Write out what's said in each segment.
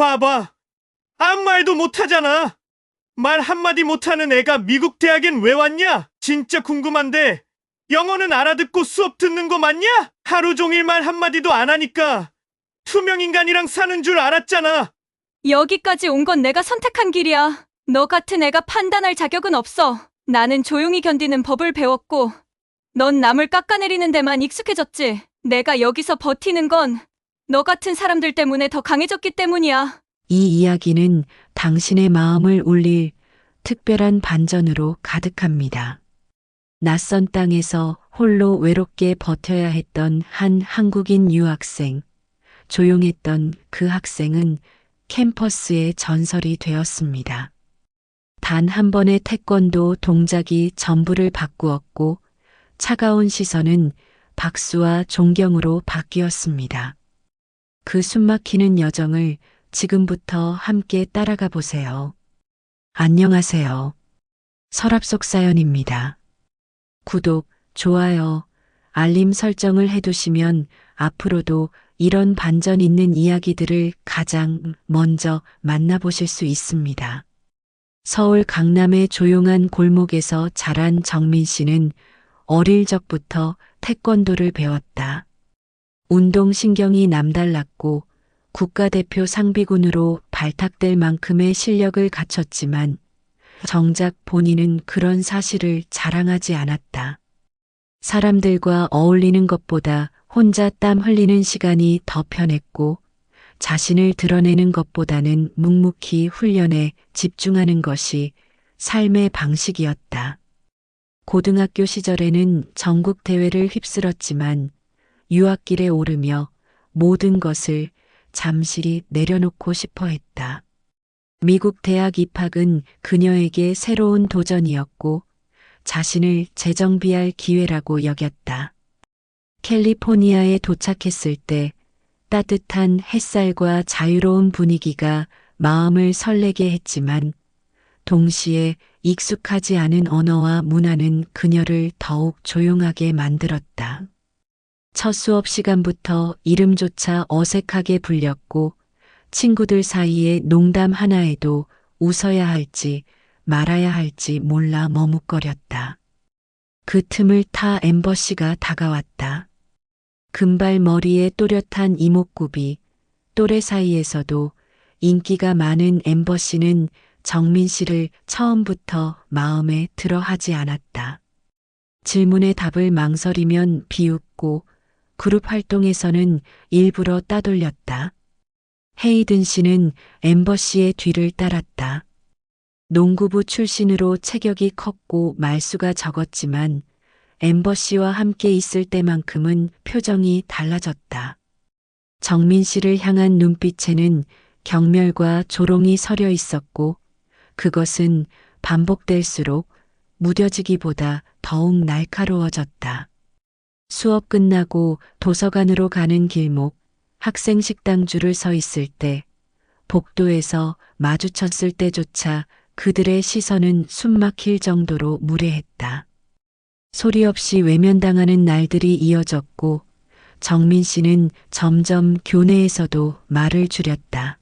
봐봐. 아무 말도 못하잖아. 말 한마디 못하는 애가 미국 대학엔 왜 왔냐? 진짜 궁금한데 영어는 알아듣고 수업 듣는 거 맞냐? 하루 종일 말 한마디도 안 하니까 투명인간이랑 사는 줄 알았잖아. 여기까지 온 건 내가 선택한 길이야. 너 같은 애가 판단할 자격은 없어. 나는 조용히 견디는 법을 배웠고, 넌 남을 깎아내리는 데만 익숙해졌지. 내가 여기서 버티는 건 너 같은 사람들 때문에 더 강해졌기 때문이야. 이 이야기는 당신의 마음을 울릴 특별한 반전으로 가득합니다. 낯선 땅에서 홀로 외롭게 버텨야 했던 한 한국인 유학생. 조용했던 그 학생은 캠퍼스의 전설이 되었습니다. 단 한 번의 태권도 동작이 전부를 바꾸었고 차가운 시선은 박수와 존경으로 바뀌었습니다. 그 숨막히는 여정을 지금부터 함께 따라가 보세요. 안녕하세요. 서랍 속 사연입니다. 구독, 좋아요, 알림 설정을 해두시면 앞으로도 이런 반전 있는 이야기들을 가장 먼저 만나보실 수 있습니다. 서울 강남의 조용한 골목에서 자란 정민 씨는 어릴 적부터 태권도를 배웠다. 운동신경이 남달랐고 국가대표 상비군으로 발탁될 만큼의 실력을 갖췄지만 정작 본인은 그런 사실을 자랑하지 않았다. 사람들과 어울리는 것보다 혼자 땀 흘리는 시간이 더 편했고 자신을 드러내는 것보다는 묵묵히 훈련에 집중하는 것이 삶의 방식이었다. 고등학교 시절에는 전국 대회를 휩쓸었지만 유학길에 오르며 모든 것을 잠시 내려놓고 싶어 했다. 미국 대학 입학은 그녀에게 새로운 도전이었고 자신을 재정비할 기회라고 여겼다. 캘리포니아에 도착했을 때 따뜻한 햇살과 자유로운 분위기가 마음을 설레게 했지만 동시에 익숙하지 않은 언어와 문화는 그녀를 더욱 조용하게 만들었다. 첫 수업 시간부터 이름조차 어색하게 불렸고 친구들 사이에 농담 하나에도 웃어야 할지 말아야 할지 몰라 머뭇거렸다. 그 틈을 타 엠버 씨가 다가왔다. 금발 머리에 또렷한 이목구비, 또래 사이에서도 인기가 많은 엠버 씨는 정민 씨를 처음부터 마음에 들어 하지 않았다. 질문에 답을 망설이면 비웃고 그룹 활동에서는 일부러 따돌렸다. 헤이든 씨는 엠버 씨의 뒤를 따랐다. 농구부 출신으로 체격이 컸고 말수가 적었지만 엠버 씨와 함께 있을 때만큼은 표정이 달라졌다. 정민 씨를 향한 눈빛에는 경멸과 조롱이 서려 있었고 그것은 반복될수록 무뎌지기보다 더욱 날카로워졌다. 수업 끝나고 도서관으로 가는 길목, 학생 식당 줄을 서 있을 때, 복도에서 마주쳤을 때조차 그들의 시선은 숨막힐 정도로 무례했다. 소리 없이 외면당하는 날들이 이어졌고 정민 씨는 점점 교내에서도 말을 줄였다.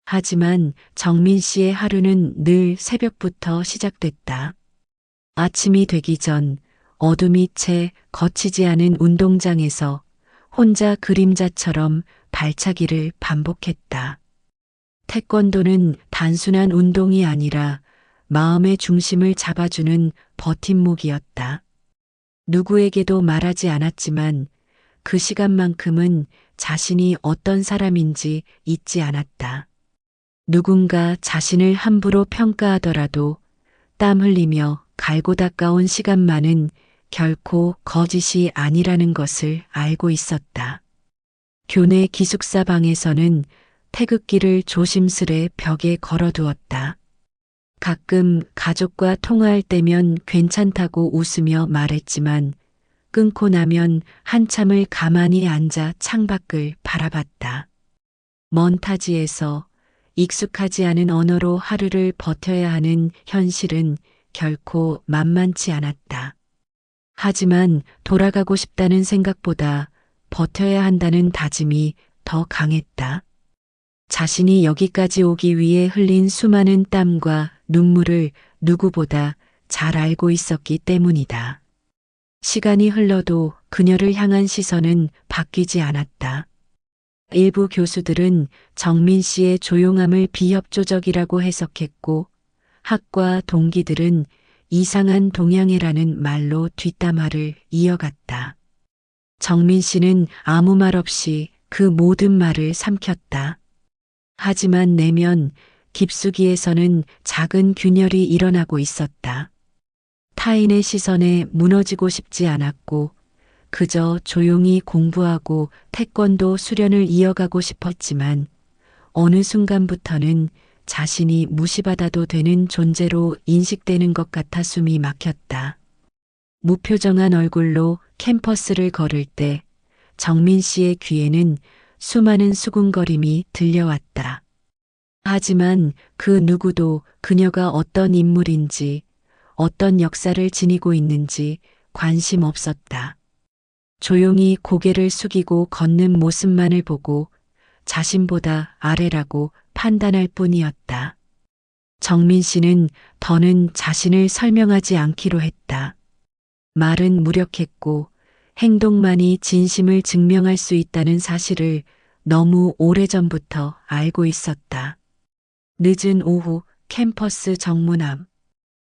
하지만 정민 씨의 하루는 늘 새벽부터 시작됐다. 아침이 되기 전 어둠이 채 거치지 않은 운동장에서 혼자 그림자처럼 발차기를 반복했다. 태권도는 단순한 운동이 아니라 마음의 중심을 잡아주는 버팀목이었다. 누구에게도 말하지 않았지만 그 시간만큼은 자신이 어떤 사람인지 잊지 않았다. 누군가 자신을 함부로 평가하더라도 땀 흘리며 갈고 닦아온 시간만은 결코 거짓이 아니라는 것을 알고 있었다. 교내 기숙사 방에서는 태극기를 조심스레 벽에 걸어두었다. 가끔 가족과 통화할 때면 괜찮다고 웃으며 말했지만 끊고 나면 한참을 가만히 앉아 창밖을 바라봤다. 먼 타지에서 익숙하지 않은 언어로 하루를 버텨야 하는 현실은 결코 만만치 않았다. 하지만 돌아가고 싶다는 생각보다 버텨야 한다는 다짐이 더 강했다. 자신이 여기까지 오기 위해 흘린 수많은 땀과 눈물을 누구보다 잘 알고 있었기 때문이다. 시간이 흘러도 그녀를 향한 시선은 바뀌지 않았다. 일부 교수들은 정민 씨의 조용함을 비협조적이라고 해석했고, 학과 동기들은 이상한 동양애라는 말로 뒷담화를 이어갔다. 정민 씨는 아무 말 없이 그 모든 말을 삼켰다. 하지만 내면 깊숙이에서는 작은 균열이 일어나고 있었다. 타인의 시선에 무너지고 싶지 않았고, 그저 조용히 공부하고 태권도 수련을 이어가고 싶었지만, 어느 순간부터는 자신이 무시받아도 되는 존재로 인식되는 것 같아 숨이 막혔다. 무표정한 얼굴로 캠퍼스를 걸을 때 정민 씨의 귀에는 수많은 수군거림이 들려왔다. 하지만 그 누구도 그녀가 어떤 인물인지, 어떤 역사를 지니고 있는지 관심 없었다. 조용히 고개를 숙이고 걷는 모습만을 보고 자신보다 아래라고 판단할 뿐이었다. 정민 씨는 더는 자신을 설명하지 않기로 했다. 말은 무력했고 행동만이 진심을 증명할 수 있다는 사실을 너무 오래전부터 알고 있었다. 늦은 오후 캠퍼스 정문앞.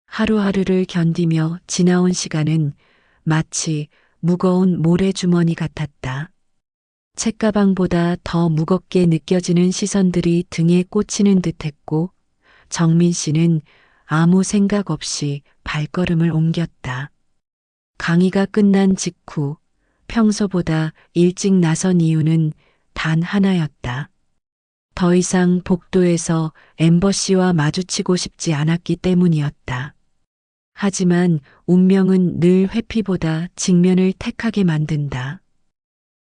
하루하루를 견디며 지나온 시간은 마치 무거운 모래주머니 같았다. 책가방보다 더 무겁게 느껴지는 시선들이 등에 꽂히는 듯했고, 정민 씨는 아무 생각 없이 발걸음을 옮겼다. 강의가 끝난 직후 평소보다 일찍 나선 이유는 단 하나였다. 더 이상 복도에서 엠버 씨와 마주치고 싶지 않았기 때문이었다. 하지만 운명은 늘 회피보다 직면을 택하게 만든다.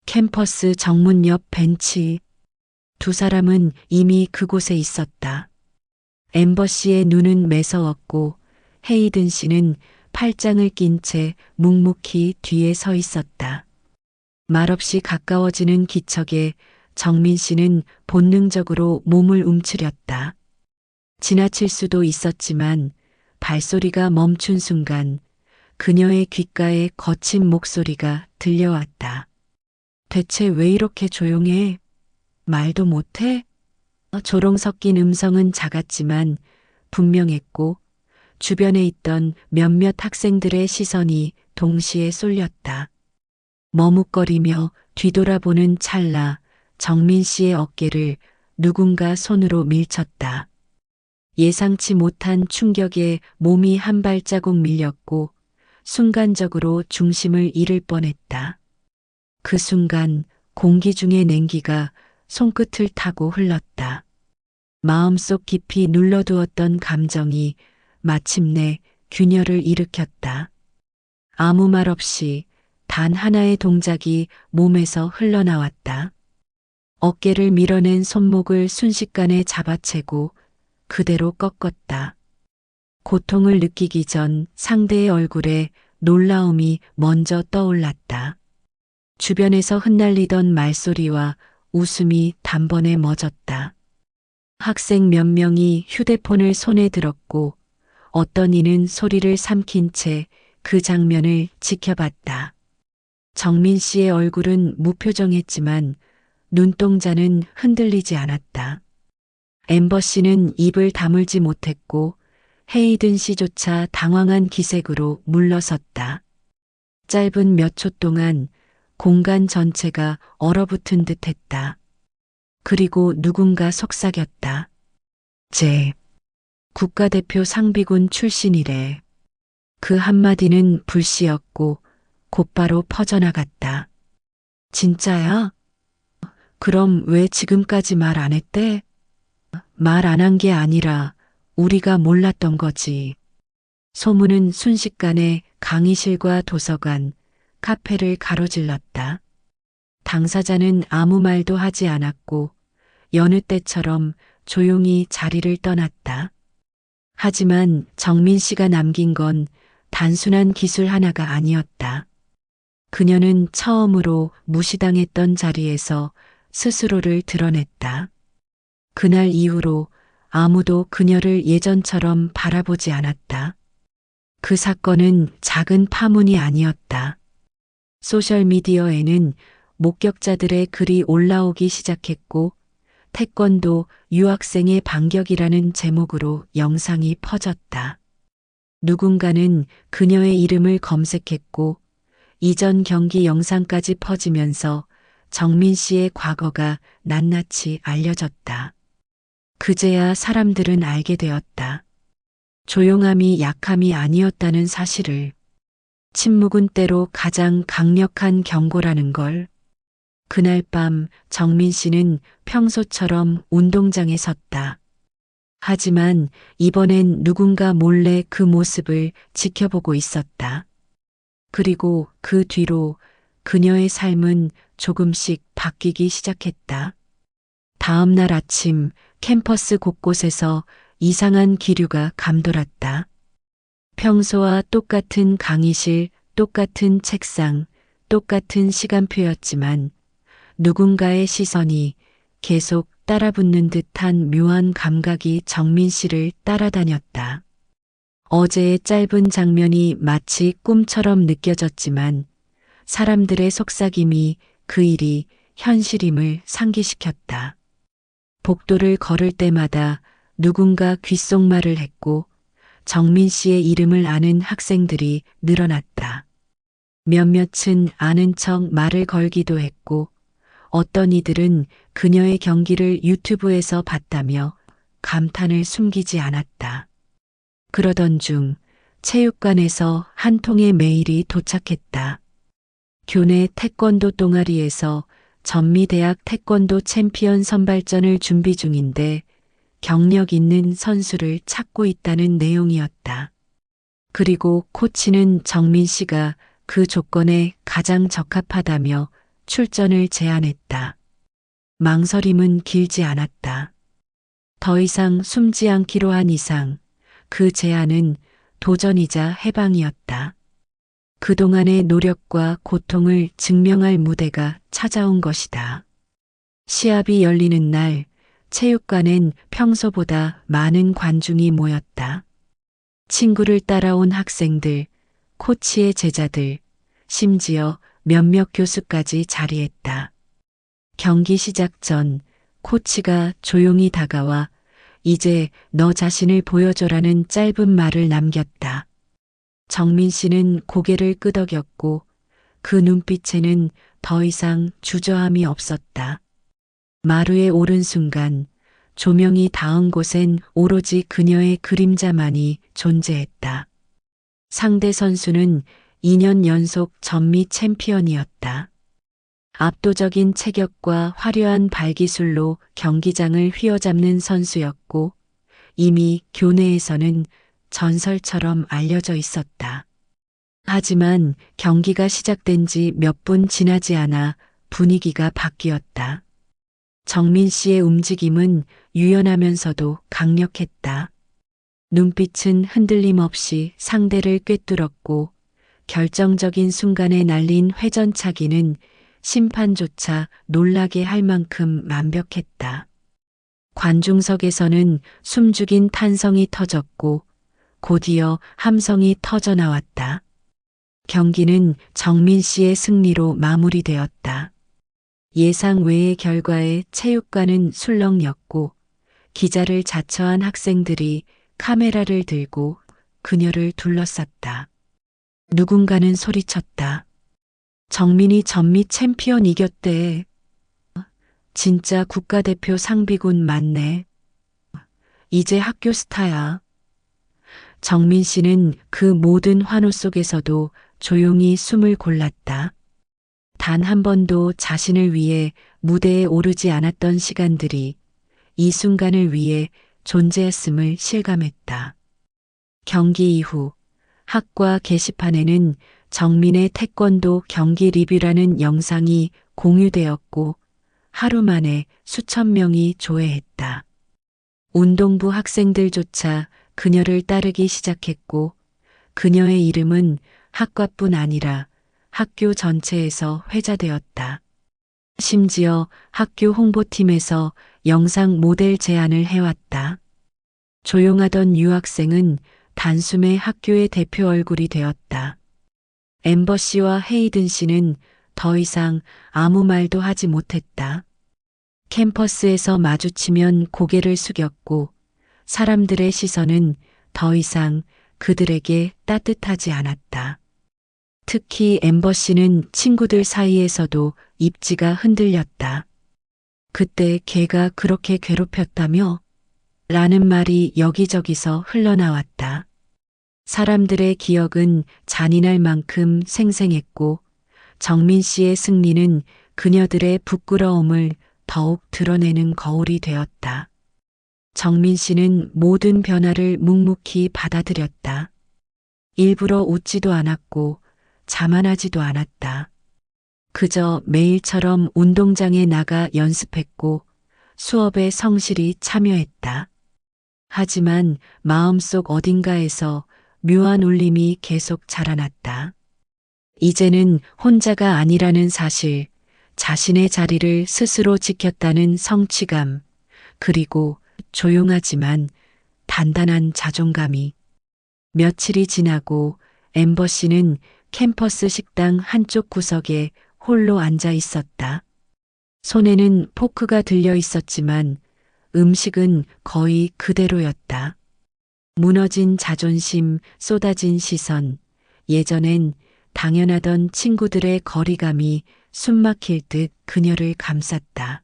캠퍼스 정문 옆 벤치. 두 사람은 이미 그곳에 있었다. 엠버 씨의 눈은 매서웠고 헤이든 씨는 팔짱을 낀 채 묵묵히 뒤에 서 있었다. 말없이 가까워지는 기척에 정민 씨는 본능적으로 몸을 움츠렸다. 지나칠 수도 있었지만 발소리가 멈춘 순간 그녀의 귓가에 거친 목소리가 들려왔다. 대체 왜 이렇게 조용해? 말도 못해? 조롱 섞인 음성은 작았지만 분명했고 주변에 있던 몇몇 학생들의 시선이 동시에 쏠렸다. 머뭇거리며 뒤돌아보는 찰나 정민 씨의 어깨를 누군가 손으로 밀쳤다. 예상치 못한 충격에 몸이 한 발자국 밀렸고 순간적으로 중심을 잃을 뻔했다. 그 순간 공기 중의 냉기가 손끝을 타고 흘렀다. 마음속 깊이 눌러두었던 감정이 마침내 균열을 일으켰다. 아무 말 없이 단 하나의 동작이 몸에서 흘러나왔다. 어깨를 밀어낸 손목을 순식간에 잡아채고 그대로 꺾었다. 고통을 느끼기 전 상대의 얼굴에 놀라움이 먼저 떠올랐다. 주변에서 흩날리던 말소리와 웃음이 단번에 멎었다. 학생 몇 명이 휴대폰을 손에 들었고 어떤 이는 소리를 삼킨 채 그 장면을 지켜봤다. 정민 씨의 얼굴은 무표정했지만 눈동자는 흔들리지 않았다. 엠버 씨는 입을 다물지 못했고 헤이든 씨조차 당황한 기색으로 물러섰다. 짧은 몇 초 동안 공간 전체가 얼어붙은 듯했다. 그리고 누군가 속삭였다. 제 국가대표 상비군 출신이래. 그 한마디는 불씨였고 곧바로 퍼져나갔다. 진짜야? 그럼 왜 지금까지 말 안 했대? 말 안 한 게 아니라 우리가 몰랐던 거지. 소문은 순식간에 강의실과 도서관, 카페를 가로질렀다. 당사자는 아무 말도 하지 않았고 여느 때처럼 조용히 자리를 떠났다. 하지만 정민 씨가 남긴 건 단순한 기술 하나가 아니었다. 그녀는 처음으로 무시당했던 자리에서 스스로를 드러냈다. 그날 이후로 아무도 그녀를 예전처럼 바라보지 않았다. 그 사건은 작은 파문이 아니었다. 소셜미디어에는 목격자들의 글이 올라오기 시작했고, 태권도 유학생의 반격이라는 제목으로 영상이 퍼졌다. 누군가는 그녀의 이름을 검색했고, 이전 경기 영상까지 퍼지면서 정민 씨의 과거가 낱낱이 알려졌다. 그제야 사람들은 알게 되었다. 조용함이 약함이 아니었다는 사실을. 침묵은 때로 가장 강력한 경고라는 걸. 그날 밤 정민 씨는 평소처럼 운동장에 섰다. 하지만 이번엔 누군가 몰래 그 모습을 지켜보고 있었다. 그리고 그 뒤로 그녀의 삶은 조금씩 바뀌기 시작했다. 다음 날 아침 캠퍼스 곳곳에서 이상한 기류가 감돌았다. 평소와 똑같은 강의실, 똑같은 책상, 똑같은 시간표였지만 누군가의 시선이 계속 따라붙는 듯한 묘한 감각이 정민 씨를 따라다녔다. 어제의 짧은 장면이 마치 꿈처럼 느껴졌지만 사람들의 속삭임이 그 일이 현실임을 상기시켰다. 복도를 걸을 때마다 누군가 귓속말을 했고 정민 씨의 이름을 아는 학생들이 늘어났다. 몇몇은 아는 척 말을 걸기도 했고 어떤 이들은 그녀의 경기를 유튜브에서 봤다며 감탄을 숨기지 않았다. 그러던 중 체육관에서 한 통의 메일이 도착했다. 교내 태권도 동아리에서 전미대학 태권도 챔피언 선발전을 준비 중인데 경력 있는 선수를 찾고 있다는 내용이었다. 그리고 코치는 정민 씨가 그 조건에 가장 적합하다며 출전을 제안했다. 망설임은 길지 않았다. 더 이상 숨지 않기로 한 이상 그 제안은 도전이자 해방이었다. 그동안의 노력과 고통을 증명할 무대가 찾아온 것이다. 시합이 열리는 날 체육관엔 평소보다 많은 관중이 모였다. 친구를 따라온 학생들, 코치의 제자들, 심지어 몇몇 교수까지 자리했다. 경기 시작 전 코치가 조용히 다가와 이제 너 자신을 보여줘라는 짧은 말을 남겼다. 정민 씨는 고개를 끄덕였고 그 눈빛에는 더 이상 주저함이 없었다. 마루에 오른 순간 조명이 닿은 곳엔 오로지 그녀의 그림자만이 존재했다. 상대 선수는 2년 연속 전미 챔피언이었다. 압도적인 체격과 화려한 발기술로 경기장을 휘어잡는 선수였고 이미 교내에서는 전설처럼 알려져 있었다. 하지만 경기가 시작된 지 몇 분 지나지 않아 분위기가 바뀌었다. 정민 씨의 움직임은 유연하면서도 강력했다. 눈빛은 흔들림 없이 상대를 꿰뚫었고 결정적인 순간에 날린 회전차기는 심판조차 놀라게 할 만큼 완벽했다. 관중석에서는 숨죽인 탄성이 터졌고 곧이어 함성이 터져나왔다. 경기는 정민 씨의 승리로 마무리되었다. 예상 외의 결과에 체육관은 술렁였고 기자를 자처한 학생들이 카메라를 들고 그녀를 둘러쌌다. 누군가는 소리쳤다. 정민이 전미 챔피언 이겼대. 진짜 국가대표 상비군 맞네. 이제 학교 스타야. 정민 씨는 그 모든 환호 속에서도 조용히 숨을 골랐다. 단 한 번도 자신을 위해 무대에 오르지 않았던 시간들이 이 순간을 위해 존재했음을 실감했다. 경기 이후 학과 게시판에는 정민의 태권도 경기 리뷰라는 영상이 공유되었고 하루 만에 수천 명이 조회했다. 운동부 학생들조차 그녀를 따르기 시작했고 그녀의 이름은 학과뿐 아니라 학교 전체에서 회자되었다. 심지어 학교 홍보팀에서 영상 모델 제안을 해왔다. 조용하던 유학생은 단숨에 학교의 대표 얼굴이 되었다. 엠버 씨와 헤이든 씨는 더 이상 아무 말도 하지 못했다. 캠퍼스에서 마주치면 고개를 숙였고 사람들의 시선은 더 이상 그들에게 따뜻하지 않았다. 특히 엠버 씨는 친구들 사이에서도 입지가 흔들렸다. 그때 걔가 그렇게 괴롭혔다며? 라는 말이 여기저기서 흘러나왔다. 사람들의 기억은 잔인할 만큼 생생했고 정민 씨의 승리는 그녀들의 부끄러움을 더욱 드러내는 거울이 되었다. 정민 씨는 모든 변화를 묵묵히 받아들였다. 일부러 웃지도 않았고 자만하지도 않았다. 그저 매일처럼 운동장에 나가 연습했고 수업에 성실히 참여했다. 하지만 마음속 어딘가에서 묘한 울림이 계속 자라났다. 이제는 혼자가 아니라는 사실, 자신의 자리를 스스로 지켰다는 성취감, 그리고 조용하지만 단단한 자존감이. 며칠이 지나고 엠버 씨는 캠퍼스 식당 한쪽 구석에 홀로 앉아 있었다. 손에는 포크가 들려 있었지만 음식은 거의 그대로였다. 무너진 자존심, 쏟아진 시선, 예전엔 당연하던 친구들의 거리감이 숨막힐 듯 그녀를 감쌌다.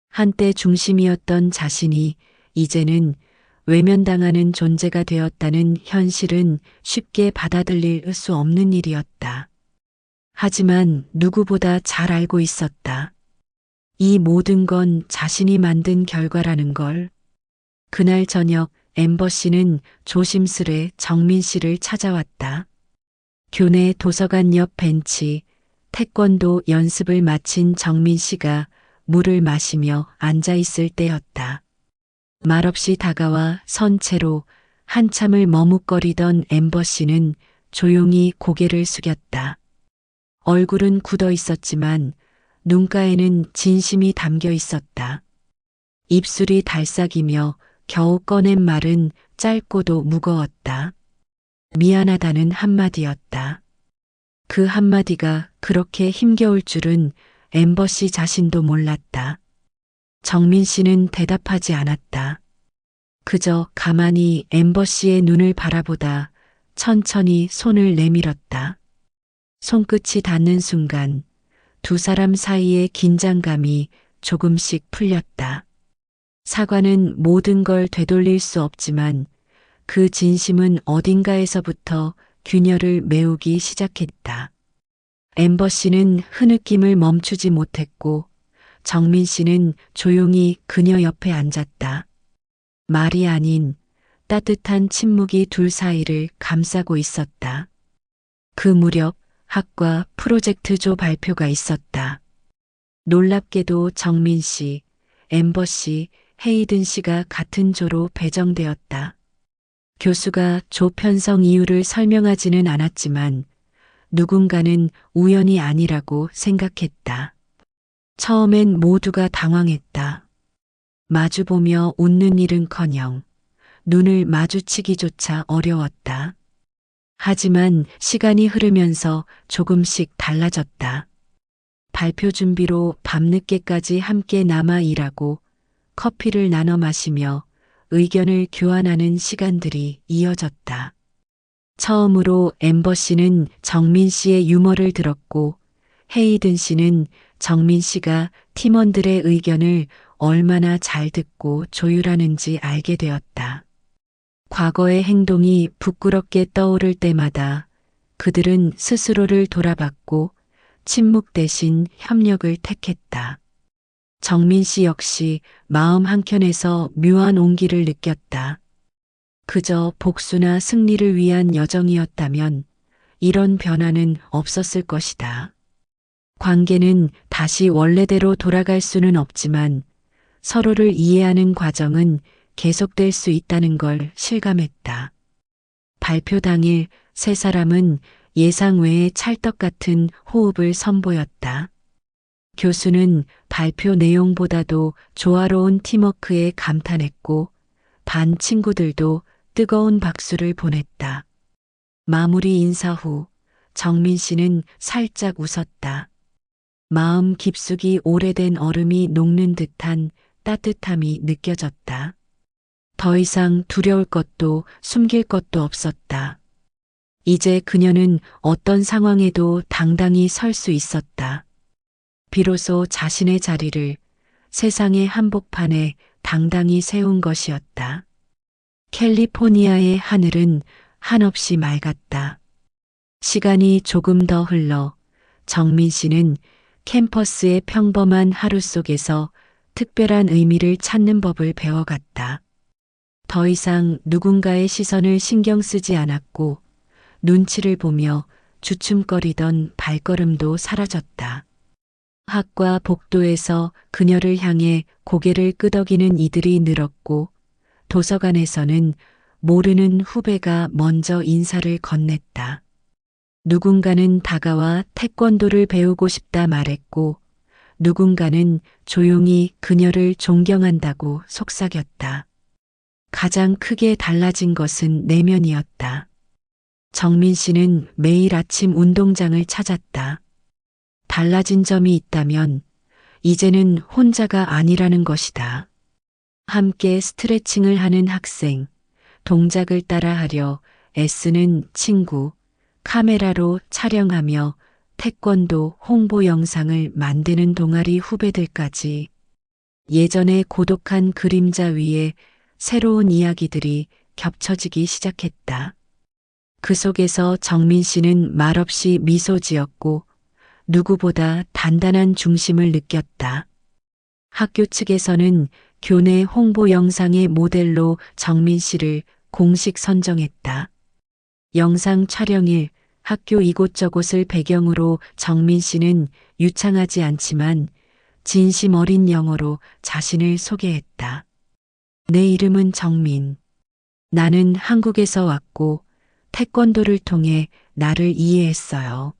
한때 중심이었던 자신이 이제는 외면당하는 존재가 되었다는 현실은 쉽게 받아들일 수 없는 일이었다. 하지만 누구보다 잘 알고 있었다. 이 모든 건 자신이 만든 결과라는 걸. 그날 저녁 엠버 씨는 조심스레 정민 씨를 찾아왔다. 교내 도서관 옆 벤치, 태권도 연습을 마친 정민 씨가 물을 마시며 앉아 있을 때였다. 말없이 다가와 선 채로 한참을 머뭇거리던 엠버 씨는 조용히 고개를 숙였다. 얼굴은 굳어 있었지만 눈가에는 진심이 담겨 있었다. 입술이 달싹이며 겨우 꺼낸 말은 짧고도 무거웠다. 미안하다는 한마디였다. 그 한마디가 그렇게 힘겨울 줄은 엠버 씨 자신도 몰랐다. 정민 씨는 대답하지 않았다. 그저 가만히 엠버 씨의 눈을 바라보다 천천히 손을 내밀었다. 손끝이 닿는 순간 두 사람 사이의 긴장감이 조금씩 풀렸다. 사과는 모든 걸 되돌릴 수 없지만 그 진심은 어딘가에서부터 균열을 메우기 시작했다. 엠버 씨는 흐느낌을 멈추지 못했고 정민 씨는 조용히 그녀 옆에 앉았다. 말이 아닌 따뜻한 침묵이 둘 사이를 감싸고 있었다. 그 무렵 학과 프로젝트조 발표가 있었다. 놀랍게도 정민 씨, 엠버 씨, 헤이든 씨가 같은 조로 배정되었다. 교수가 조 편성 이유를 설명하지는 않았지만 누군가는 우연이 아니라고 생각했다. 처음엔 모두가 당황했다. 마주보며 웃는 일은커녕 눈을 마주치기조차 어려웠다. 하지만 시간이 흐르면서 조금씩 달라졌다. 발표 준비로 밤늦게까지 함께 남아 일하고 커피를 나눠 마시며 의견을 교환하는 시간들이 이어졌다. 처음으로 엠버 씨는 정민 씨의 유머를 들었고 헤이든 씨는 정민 씨가 팀원들의 의견을 얼마나 잘 듣고 조율하는지 알게 되었다. 과거의 행동이 부끄럽게 떠오를 때마다 그들은 스스로를 돌아봤고 침묵 대신 협력을 택했다. 정민 씨 역시 마음 한켠에서 묘한 온기를 느꼈다. 그저 복수나 승리를 위한 여정이었다면 이런 변화는 없었을 것이다. 관계는 다시 원래대로 돌아갈 수는 없지만 서로를 이해하는 과정은 계속될 수 있다는 걸 실감했다. 발표 당일 세 사람은 예상 외의 찰떡 같은 호흡을 선보였다. 교수는 발표 내용보다도 조화로운 팀워크에 감탄했고 반 친구들도 뜨거운 박수를 보냈다. 마무리 인사 후 정민 씨는 살짝 웃었다. 마음 깊숙이 오래된 얼음이 녹는 듯한 따뜻함이 느껴졌다. 더 이상 두려울 것도 숨길 것도 없었다. 이제 그녀는 어떤 상황에도 당당히 설 수 있었다. 비로소 자신의 자리를 세상의 한복판에 당당히 세운 것이었다. 캘리포니아의 하늘은 한없이 맑았다. 시간이 조금 더 흘러 정민 씨는 캠퍼스의 평범한 하루 속에서 특별한 의미를 찾는 법을 배워갔다. 더 이상 누군가의 시선을 신경 쓰지 않았고 눈치를 보며 주춤거리던 발걸음도 사라졌다. 학과 복도에서 그녀를 향해 고개를 끄덕이는 이들이 늘었고 도서관에서는 모르는 후배가 먼저 인사를 건넸다. 누군가는 다가와 태권도를 배우고 싶다 말했고 누군가는 조용히 그녀를 존경한다고 속삭였다. 가장 크게 달라진 것은 내면이었다. 정민 씨는 매일 아침 운동장을 찾았다. 달라진 점이 있다면 이제는 혼자가 아니라는 것이다. 함께 스트레칭을 하는 학생, 동작을 따라하려 애쓰는 친구, 카메라로 촬영하며 태권도 홍보 영상을 만드는 동아리 후배들까지 예전의 고독한 그림자 위에 새로운 이야기들이 겹쳐지기 시작했다. 그 속에서 정민 씨는 말없이 미소 지었고 누구보다 단단한 중심을 느꼈다. 학교 측에서는 교내 홍보 영상의 모델로 정민 씨를 공식 선정했다. 영상 촬영일 학교 이곳저곳을 배경으로 정민 씨는 유창하지 않지만 진심 어린 영어로 자신을 소개했다. 내 이름은 정민. 나는 한국에서 왔고 태권도를 통해 나를 이해했어요.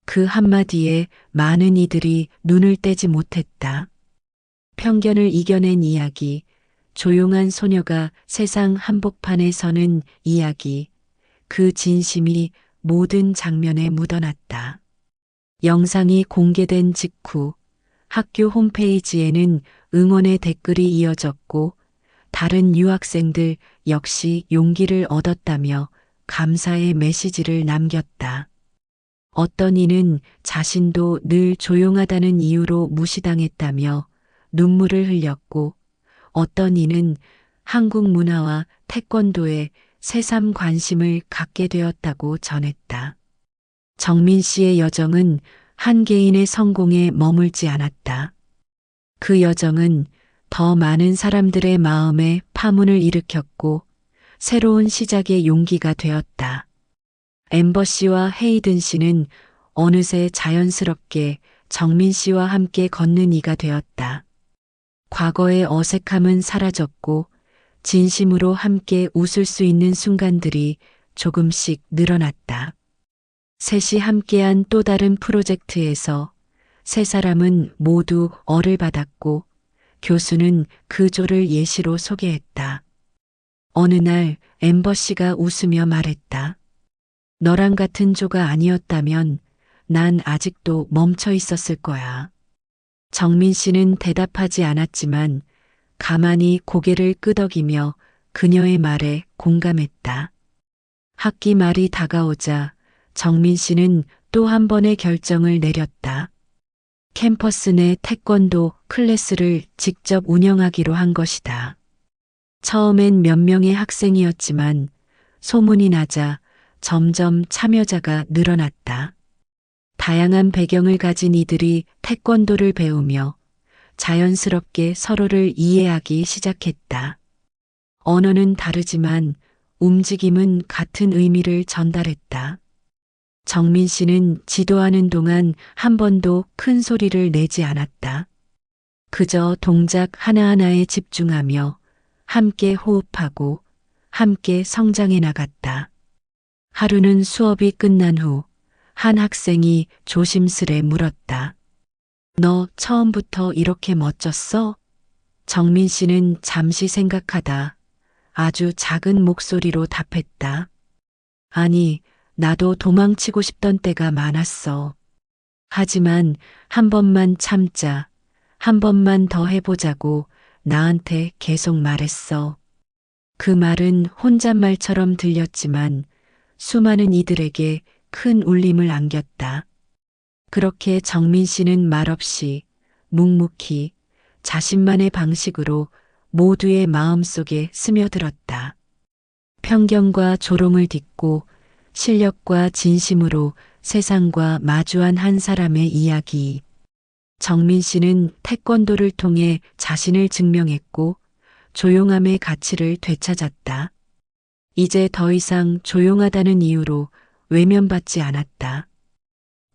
그 한마디에 많은 이들이 눈을 떼지 못했다. 편견을 이겨낸 이야기, 조용한 소녀가 세상 한복판에 서는 이야기, 그 진심이 모든 장면에 묻어났다. 영상이 공개된 직후 학교 홈페이지에는 응원의 댓글이 이어졌고 다른 유학생들 역시 용기를 얻었다며 감사의 메시지를 남겼다. 어떤 이는 자신도 늘 조용하다는 이유로 무시당했다며 눈물을 흘렸고 어떤 이는 한국 문화와 태권도에 새삼 관심을 갖게 되었다고 전했다. 정민 씨의 여정은 한 개인의 성공에 머물지 않았다. 그 여정은 더 많은 사람들의 마음에 파문을 일으켰고 새로운 시작의 용기가 되었다. 엠버 씨와 헤이든 씨는 어느새 자연스럽게 정민 씨와 함께 걷는 이가 되었다. 과거의 어색함은 사라졌고 진심으로 함께 웃을 수 있는 순간들이 조금씩 늘어났다. 셋이 함께한 또 다른 프로젝트에서 세 사람은 모두 얼을 받았고 교수는 그 조를 예시로 소개했다. 어느 날 엠버 씨가 웃으며 말했다. 너랑 같은 조가 아니었다면 난 아직도 멈춰 있었을 거야. 정민 씨는 대답하지 않았지만 가만히 고개를 끄덕이며 그녀의 말에 공감했다. 학기 말이 다가오자 정민 씨는 또 한 번의 결정을 내렸다. 캠퍼스 내 태권도 클래스를 직접 운영하기로 한 것이다. 처음엔 몇 명의 학생이었지만 소문이 나자 점점 참여자가 늘어났다. 다양한 배경을 가진 이들이 태권도를 배우며 자연스럽게 서로를 이해하기 시작했다. 언어는 다르지만 움직임은 같은 의미를 전달했다. 정민 씨는 지도하는 동안 한 번도 큰 소리를 내지 않았다. 그저 동작 하나하나에 집중하며 함께 호흡하고 함께 성장해 나갔다. 하루는 수업이 끝난 후 한 학생이 조심스레 물었다. 너 처음부터 이렇게 멋졌어? 정민 씨는 잠시 생각하다 아주 작은 목소리로 답했다. 아니, 나도 도망치고 싶던 때가 많았어. 하지만 한 번만 참자, 한 번만 더 해보자고 나한테 계속 말했어. 그 말은 혼잣말처럼 들렸지만 수많은 이들에게 큰 울림을 안겼다. 그렇게 정민 씨는 말없이 묵묵히 자신만의 방식으로 모두의 마음속에 스며들었다. 편견과 조롱을 딛고 실력과 진심으로 세상과 마주한 한 사람의 이야기. 정민 씨는 태권도를 통해 자신을 증명했고 조용함의 가치를 되찾았다. 이제 더 이상 조용하다는 이유로 외면받지 않았다.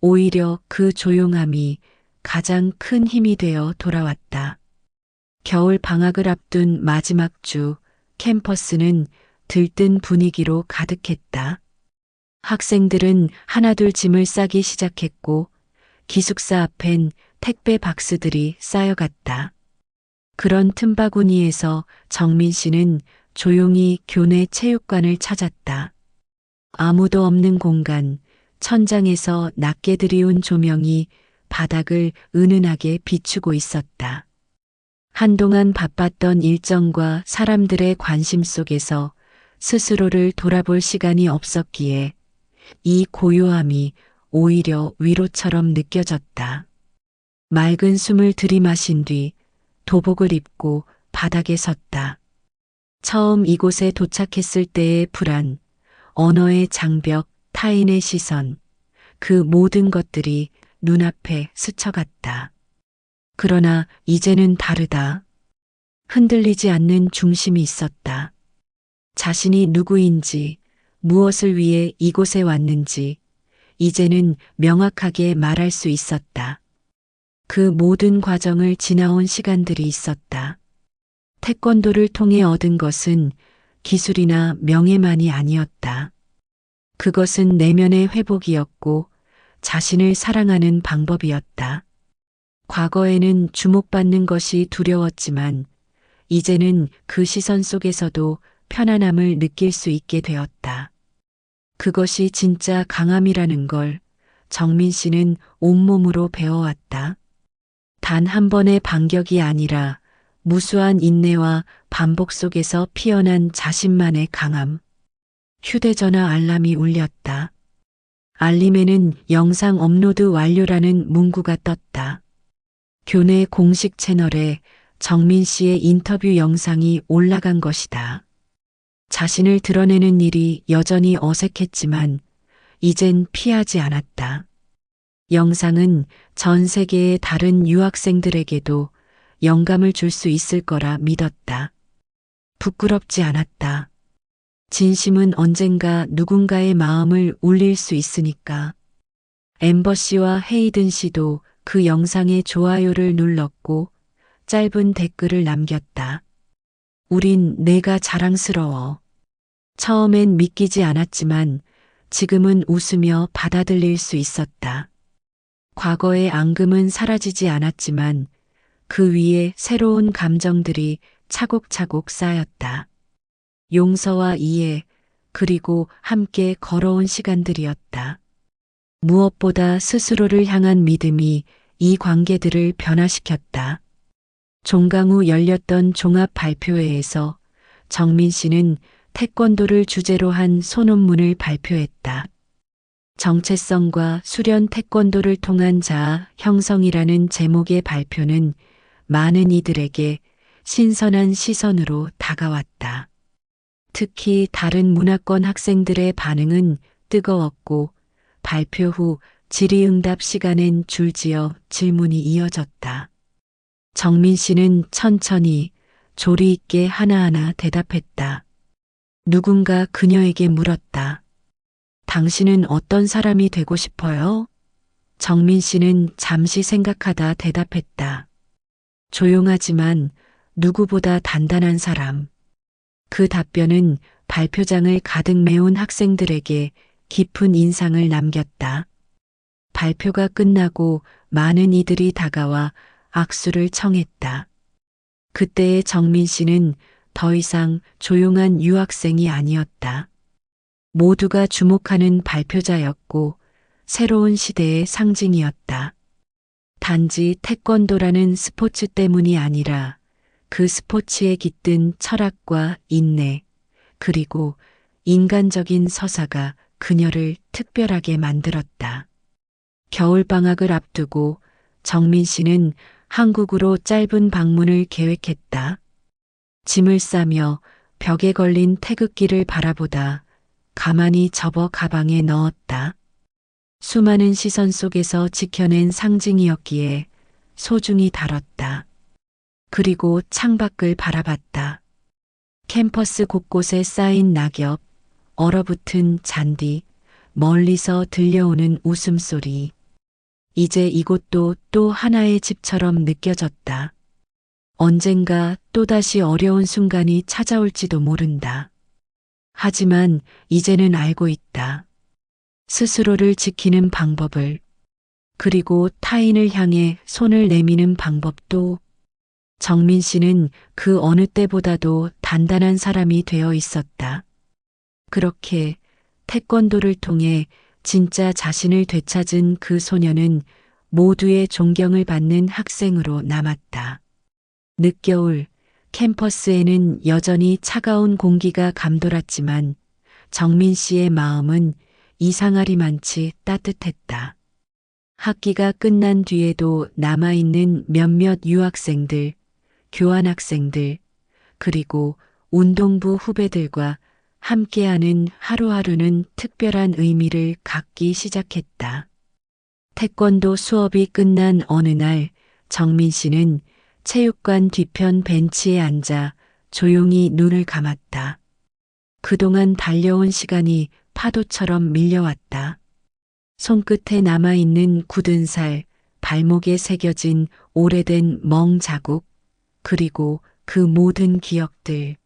오히려 그 조용함이 가장 큰 힘이 되어 돌아왔다. 겨울 방학을 앞둔 마지막 주, 캠퍼스는 들뜬 분위기로 가득했다. 학생들은 하나둘 짐을 싸기 시작했고 기숙사 앞엔 택배 박스들이 쌓여갔다. 그런 틈바구니에서 정민 씨는 조용히 교내 체육관을 찾았다. 아무도 없는 공간, 천장에서 낮게 들이운 조명이 바닥을 은은하게 비추고 있었다. 한동안 바빴던 일정과 사람들의 관심 속에서 스스로를 돌아볼 시간이 없었기에 이 고요함이 오히려 위로처럼 느껴졌다. 맑은 숨을 들이마신 뒤 도복을 입고 바닥에 섰다. 처음 이곳에 도착했을 때의 불안, 언어의 장벽, 타인의 시선, 그 모든 것들이 눈앞에 스쳐갔다. 그러나 이제는 다르다. 흔들리지 않는 중심이 있었다. 자신이 누구인지, 무엇을 위해 이곳에 왔는지, 이제는 명확하게 말할 수 있었다. 그 모든 과정을 지나온 시간들이 있었다. 태권도를 통해 얻은 것은 기술이나 명예만이 아니었다. 그것은 내면의 회복이었고 자신을 사랑하는 방법이었다. 과거에는 주목받는 것이 두려웠지만 이제는 그 시선 속에서도 편안함을 느낄 수 있게 되었다. 그것이 진짜 강함이라는 걸 정민 씨는 온몸으로 배워왔다. 단 한 번의 반격이 아니라 무수한 인내와 반복 속에서 피어난 자신만의 강함. 휴대전화 알람이 울렸다. 알림에는 영상 업로드 완료라는 문구가 떴다. 교내 공식 채널에 정민 씨의 인터뷰 영상이 올라간 것이다. 자신을 드러내는 일이 여전히 어색했지만 이젠 피하지 않았다. 영상은 전 세계의 다른 유학생들에게도 영감을 줄 수 있을 거라 믿었다. 부끄럽지 않았다. 진심은 언젠가 누군가의 마음을 울릴 수 있으니까. 엠버 씨와 헤이든 씨도 그 영상에 좋아요를 눌렀고 짧은 댓글을 남겼다. 우린 내가 자랑스러워. 처음엔 믿기지 않았지만 지금은 웃으며 받아들일 수 있었다. 과거의 앙금은 사라지지 않았지만 그 위에 새로운 감정들이 차곡차곡 쌓였다. 용서와 이해, 그리고 함께 걸어온 시간들이었다. 무엇보다 스스로를 향한 믿음이 이 관계들을 변화시켰다. 종강 후 열렸던 종합 발표회에서 정민 씨는 태권도를 주제로 한 소논문을 발표했다. 정체성과 수련 태권도를 통한 자아 형성이라는 제목의 발표는 많은 이들에게 신선한 시선으로 다가왔다. 특히 다른 문화권 학생들의 반응은 뜨거웠고 발표 후 질의응답 시간엔 줄지어 질문이 이어졌다. 정민 씨는 천천히 조리 있게 하나하나 대답했다. 누군가 그녀에게 물었다. 당신은 어떤 사람이 되고 싶어요? 정민 씨는 잠시 생각하다 대답했다. 조용하지만 누구보다 단단한 사람. 그 답변은 발표장을 가득 메운 학생들에게 깊은 인상을 남겼다. 발표가 끝나고 많은 이들이 다가와 악수를 청했다. 그때의 정민 씨는 더 이상 조용한 유학생이 아니었다. 모두가 주목하는 발표자였고 새로운 시대의 상징이었다. 단지 태권도라는 스포츠 때문이 아니라 그 스포츠에 깃든 철학과 인내, 그리고 인간적인 서사가 그녀를 특별하게 만들었다. 겨울방학을 앞두고 정민 씨는 한국으로 짧은 방문을 계획했다. 짐을 싸며 벽에 걸린 태극기를 바라보다 가만히 접어 가방에 넣었다. 수많은 시선 속에서 지켜낸 상징이었기에 소중히 다뤘다. 그리고 창밖을 바라봤다. 캠퍼스 곳곳에 쌓인 낙엽, 얼어붙은 잔디, 멀리서 들려오는 웃음소리. 이제 이곳도 또 하나의 집처럼 느껴졌다. 언젠가 또다시 어려운 순간이 찾아올지도 모른다. 하지만 이제는 알고 있다. 스스로를 지키는 방법을, 그리고 타인을 향해 손을 내미는 방법도. 정민 씨는 그 어느 때보다도 단단한 사람이 되어 있었다. 그렇게 태권도를 통해 진짜 자신을 되찾은 그 소녀는 모두의 존경을 받는 학생으로 남았다. 늦겨울 캠퍼스에는 여전히 차가운 공기가 감돌았지만 정민 씨의 마음은 이상하리만치 따뜻했다. 학기가 끝난 뒤에도 남아있는 몇몇 유학생들, 교환학생들, 그리고 운동부 후배들과 함께하는 하루하루는 특별한 의미를 갖기 시작했다. 태권도 수업이 끝난 어느 날 정민 씨는 체육관 뒤편 벤치에 앉아 조용히 눈을 감았다. 그동안 달려온 시간이 파도처럼 밀려왔다. 손끝에 남아있는 굳은 살, 발목에 새겨진 오래된 멍 자국, 그리고 그 모든 기억들.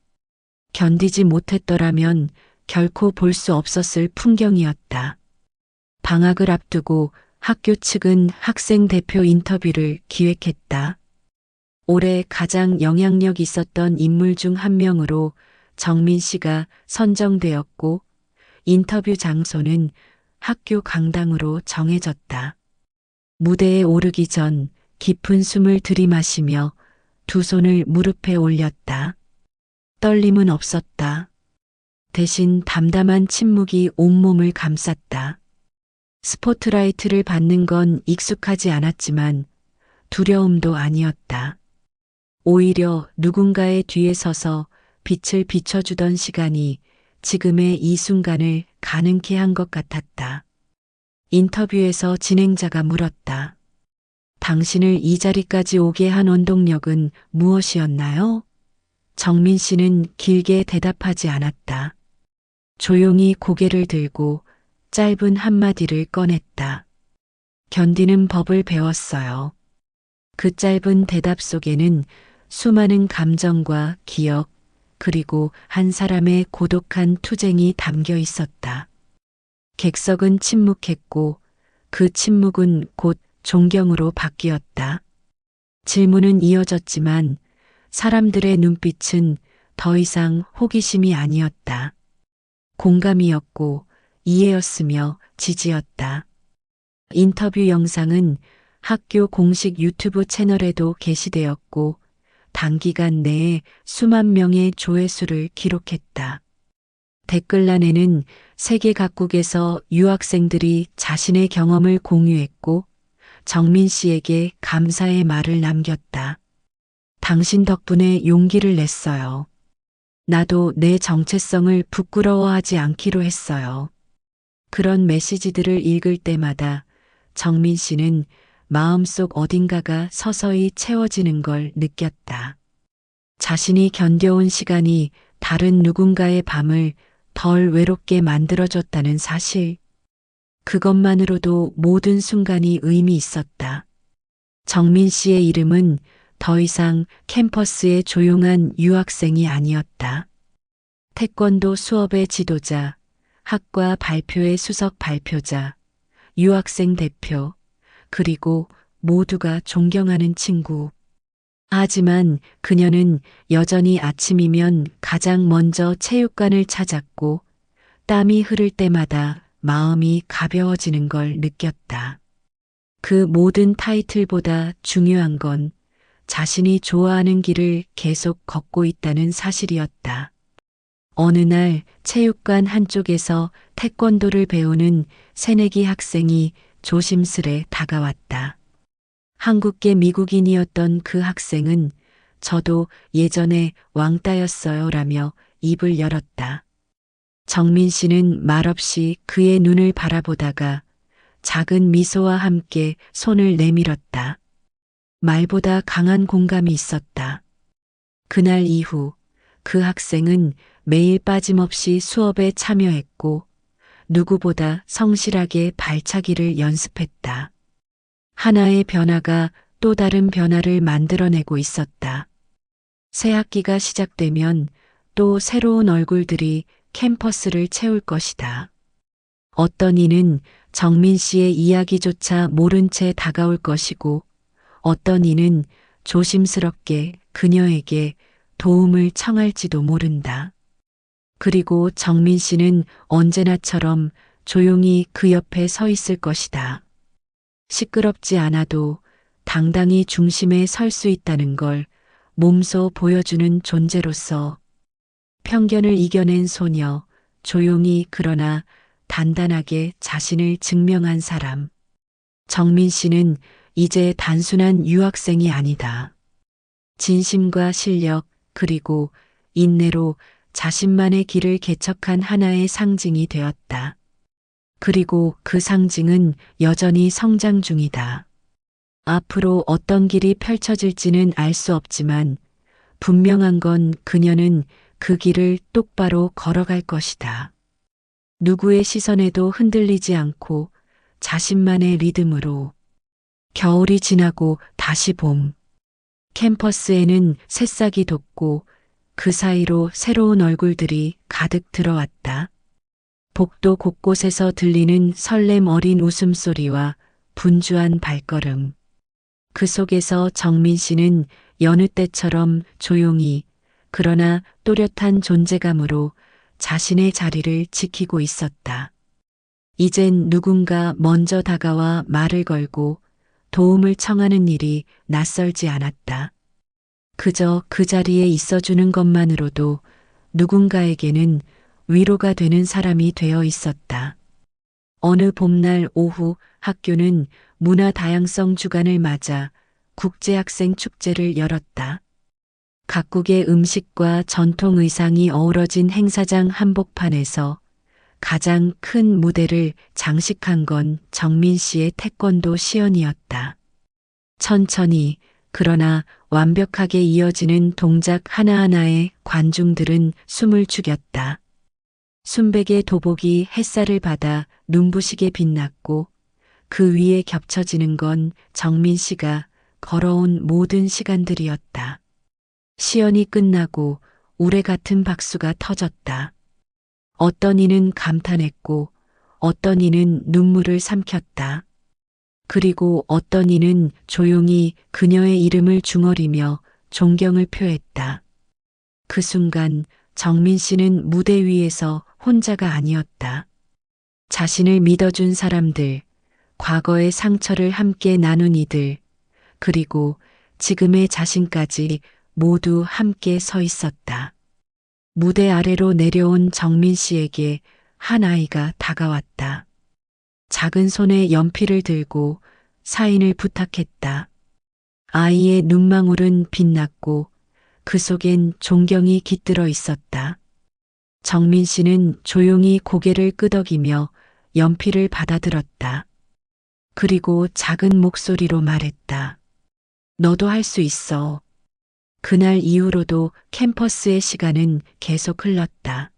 견디지 못했더라면 결코 볼 수 없었을 풍경이었다. 방학을 앞두고 학교 측은 학생 대표 인터뷰를 기획했다. 올해 가장 영향력 있었던 인물 중 한 명으로 정민 씨가 선정되었고 인터뷰 장소는 학교 강당으로 정해졌다. 무대에 오르기 전 깊은 숨을 들이마시며 두 손을 무릎에 올렸다. 떨림은 없었다. 대신 담담한 침묵이 온몸을 감쌌다. 스포트라이트를 받는 건 익숙하지 않았지만 두려움도 아니었다. 오히려 누군가의 뒤에 서서 빛을 비춰주던 시간이 지금의 이 순간을 가능케 한 것 같았다. 인터뷰에서 진행자가 물었다. 당신을 이 자리까지 오게 한 원동력은 무엇이었나요? 정민 씨는 길게 대답하지 않았다. 조용히 고개를 들고 짧은 한마디를 꺼냈다. 견디는 법을 배웠어요. 그 짧은 대답 속에는 수많은 감정과 기억, 그리고 한 사람의 고독한 투쟁이 담겨 있었다. 객석은 침묵했고 그 침묵은 곧 존경으로 바뀌었다. 질문은 이어졌지만 사람들의 눈빛은 더 이상 호기심이 아니었다. 공감이었고 이해였으며 지지였다. 인터뷰 영상은 학교 공식 유튜브 채널에도 게시되었고 단기간 내에 수만 명의 조회수를 기록했다. 댓글란에는 세계 각국에서 유학생들이 자신의 경험을 공유했고 정민 씨에게 감사의 말을 남겼다. 당신 덕분에 용기를 냈어요. 나도 내 정체성을 부끄러워하지 않기로 했어요. 그런 메시지들을 읽을 때마다 정민 씨는 마음속 어딘가가 서서히 채워지는 걸 느꼈다. 자신이 견뎌온 시간이 다른 누군가의 밤을 덜 외롭게 만들어줬다는 사실. 그것만으로도 모든 순간이 의미 있었다. 정민 씨의 이름은 더 이상 캠퍼스의 조용한 유학생이 아니었다. 태권도 수업의 지도자, 학과 발표의 수석 발표자, 유학생 대표, 그리고 모두가 존경하는 친구. 하지만 그녀는 여전히 아침이면 가장 먼저 체육관을 찾았고 땀이 흐를 때마다 마음이 가벼워지는 걸 느꼈다. 그 모든 타이틀보다 중요한 건 자신이 좋아하는 길을 계속 걷고 있다는 사실이었다. 어느 날 체육관 한쪽에서 태권도를 배우는 새내기 학생이 조심스레 다가왔다. 한국계 미국인이었던 그 학생은 저도 예전에 왕따였어요 라며 입을 열었다. 정민 씨는 말없이 그의 눈을 바라보다가 작은 미소와 함께 손을 내밀었다. 말보다 강한 공감이 있었다. 그날 이후 그 학생은 매일 빠짐없이 수업에 참여했고 누구보다 성실하게 발차기를 연습했다. 하나의 변화가 또 다른 변화를 만들어내고 있었다. 새 학기가 시작되면 또 새로운 얼굴들이 캠퍼스를 채울 것이다. 어떤 이는 정민 씨의 이야기조차 모른 채 다가올 것이고 어떤 이는 조심스럽게 그녀에게 도움을 청할지도 모른다. 그리고 정민 씨는 언제나처럼 조용히 그 옆에 서 있을 것이다. 시끄럽지 않아도 당당히 중심에 설 수 있다는 걸 몸소 보여주는 존재로서 편견을 이겨낸 소녀, 조용히 그러나 단단하게 자신을 증명한 사람. 정민 씨는 이제 단순한 유학생이 아니다. 진심과 실력 그리고 인내로 자신만의 길을 개척한 하나의 상징이 되었다. 그리고 그 상징은 여전히 성장 중이다. 앞으로 어떤 길이 펼쳐질지는 알 수 없지만 분명한 건 그녀는 그 길을 똑바로 걸어갈 것이다. 누구의 시선에도 흔들리지 않고 자신만의 리듬으로. 겨울이 지나고 다시 봄. 캠퍼스에는 새싹이 돋고 그 사이로 새로운 얼굴들이 가득 들어왔다. 복도 곳곳에서 들리는 설렘 어린 웃음소리와 분주한 발걸음. 그 속에서 정민 씨는 여느 때처럼 조용히 그러나 또렷한 존재감으로 자신의 자리를 지키고 있었다. 이젠 누군가 먼저 다가와 말을 걸고 도움을 청하는 일이 낯설지 않았다. 그저 그 자리에 있어주는 것만으로도 누군가에게는 위로가 되는 사람이 되어 있었다. 어느 봄날 오후 학교는 문화 다양성 주간을 맞아 국제학생 축제를 열었다. 각국의 음식과 전통 의상이 어우러진 행사장 한복판에서 가장 큰 무대를 장식한 건 정민 씨의 태권도 시연이었다. 천천히 그러나 완벽하게 이어지는 동작 하나하나에 관중들은 숨을 죽였다. 순백의 도복이 햇살을 받아 눈부시게 빛났고 그 위에 겹쳐지는 건 정민 씨가 걸어온 모든 시간들이었다. 시연이 끝나고 우레 같은 박수가 터졌다. 어떤 이는 감탄했고 어떤 이는 눈물을 삼켰다. 그리고 어떤 이는 조용히 그녀의 이름을 중얼이며 존경을 표했다. 그 순간 정민 씨는 무대 위에서 혼자가 아니었다. 자신을 믿어준 사람들, 과거의 상처를 함께 나눈 이들, 그리고 지금의 자신까지 모두 함께 서 있었다. 무대 아래로 내려온 정민 씨에게 한 아이가 다가왔다. 작은 손에 연필을 들고 사인을 부탁했다. 아이의 눈망울은 빛났고 그 속엔 존경이 깃들어 있었다. 정민 씨는 조용히 고개를 끄덕이며 연필을 받아들었다. 그리고 작은 목소리로 말했다. 너도 할 수 있어. 그날 이후로도 캠퍼스의 시간은 계속 흘렀다.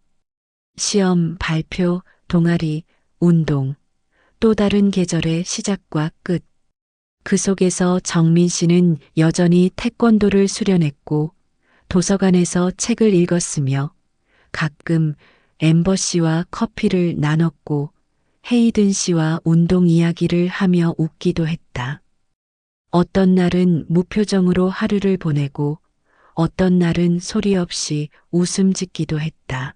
시험, 발표, 동아리, 운동, 또 다른 계절의 시작과 끝. 그 속에서 정민 씨는 여전히 태권도를 수련했고 도서관에서 책을 읽었으며 가끔 엠버 씨와 커피를 나눴고 헤이든 씨와 운동 이야기를 하며 웃기도 했다. 어떤 날은 무표정으로 하루를 보내고 어떤 날은 소리 없이 웃음 짓기도 했다.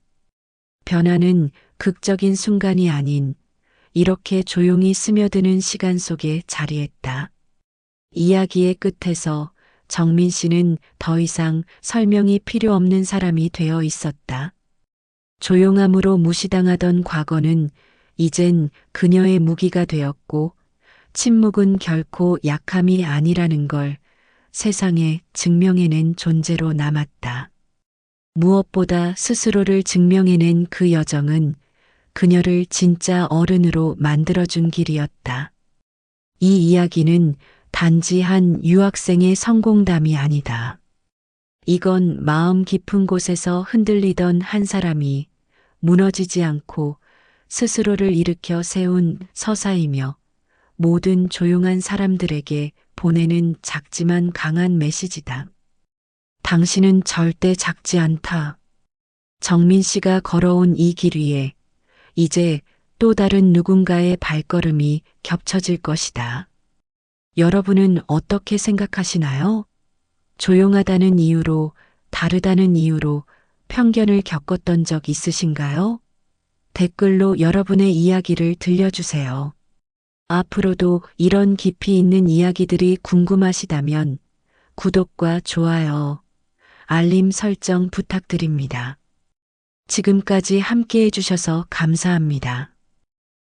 변화는 극적인 순간이 아닌 이렇게 조용히 스며드는 시간 속에 자리했다. 이야기의 끝에서 정민 씨는 더 이상 설명이 필요 없는 사람이 되어 있었다. 조용함으로 무시당하던 과거는 이젠 그녀의 무기가 되었고 침묵은 결코 약함이 아니라는 걸 세상에 증명해낸 존재로 남았다. 무엇보다 스스로를 증명해낸 그 여정은 그녀를 진짜 어른으로 만들어준 길이었다. 이 이야기는 단지 한 유학생의 성공담이 아니다. 이건 마음 깊은 곳에서 흔들리던 한 사람이 무너지지 않고 스스로를 일으켜 세운 서사이며 모든 조용한 사람들에게 보내는 작지만 강한 메시지다. 당신은 절대 작지 않다. 정민 씨가 걸어온 이 길 위에 이제 또 다른 누군가의 발걸음이 겹쳐질 것이다. 여러분은 어떻게 생각하시나요? 조용하다는 이유로, 다르다는 이유로 편견을 겪었던 적 있으신가요? 댓글로 여러분의 이야기를 들려주세요. 앞으로도 이런 깊이 있는 이야기들이 궁금하시다면 구독과 좋아요, 알림 설정 부탁드립니다. 지금까지 함께 해주셔서 감사합니다.